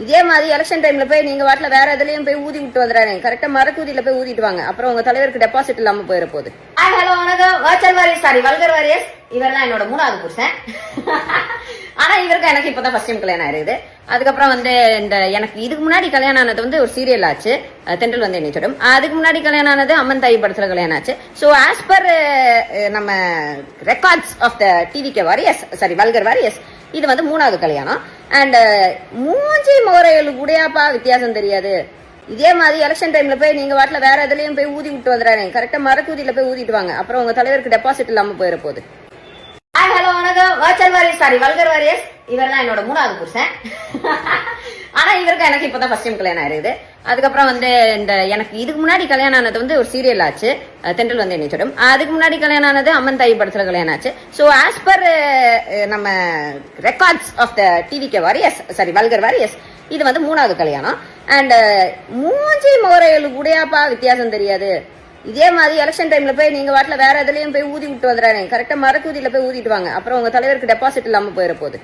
இதே மாதிரி எலெக்ஷன் டைம்ல போய் நீங்க வாட்டில வேற எதுலயும் போய் ஊதி விட்டு வந்துறாங்க. கரெக்டா மரக்கூதியில போய் ஊதிட்டு வாங்க. அப்புறம் உங்க தலைவருக்கு டெபாசிட் இல்லாம போயிட போகுது. ஹலோ வணக்கம். Virtual warriors, sorry vulgar warriors. இவரெல்லாம் என்னோட 3வது புருஷன். ஆனா இவருக்கு எனக்கு இப்பதான் ஃபர்ஸ்ட் டைம் கல்யாணம் ஆயிருது. அதுக்கப்புறம் இந்த எனக்கு இதுக்கு முன்னாடி கல்யாணம் ஆனது ஒரு சீரியல் ஆச்சு, தென்றல் வந்து என்னை தொடும். அதுக்கு முன்னாடி கல்யாணம் ஆனது அம்மன் தாய் படத்துல கல்யாணம் ஆச்சு. ஸோ ஆஸ் பர் நம்ம records of the TVK warriors, sorry vulgar warriors, இது 3வது கல்யாணம். அண்ட் மூஞ்சி முகரைகளுக்கு கூடயாப்பா வித்தியாசம் தெரியாது. இதே மாதிரி எலெக்ஷன் டைம்ல போய் நீங்க வாட்டில வேற எதுலயும் போய் ஊதி விட்டு வந்துறாங்க. கரெக்டா மரக்கூதியில போய் ஊதிட்டு வாங்க. அப்புறம் உங்க தலைவருக்கு டெபாசிட் இல்லாம போயிட போகுது. ஹலோ வணக்கம். Virtual warriors, sorry vulgar warriors. இவரெல்லாம் என்னோட 3வது புருஷன். ஆனா இவருக்கு எனக்கு இப்பதான் ஃபர்ஸ்ட் டைம் கல்யாணம் ஆயிருது. அதுக்கப்புறம் எனக்கு இதுக்கு முன்னாடி கல்யாணம் ஆனது ஒரு சீரியல் ஆச்சு, தென்றல் வந்து என்னை தொடும். அதுக்கு முன்னாடி கல்யாணம் ஆனது அம்மன் தாய் படத்துல கல்யாணம் ஆச்சு. ஸோ ஆஸ் பர் நம்ம records of the TVK warriors, sorry vulgar warriors, இது 3வது கல்யாணம். அண்ட் மூஞ்சி முகரைகளுக்கு கூடயாப்பா வித்தியாசம் தெரியாது. இதே மாதிரி எலெக்ஷன் டைம்ல போய் நீங்க வாட்டில வேற எதுலயும் போய் ஊதி விட்டு வந்துறாங்க. கரெக்டா மரக்கூதியில போய் ஊதிட்டு வாங்க. அப்புறம் உங்க தலைவருக்கு டெபாசிட் இல்லாம போயிட போகுது.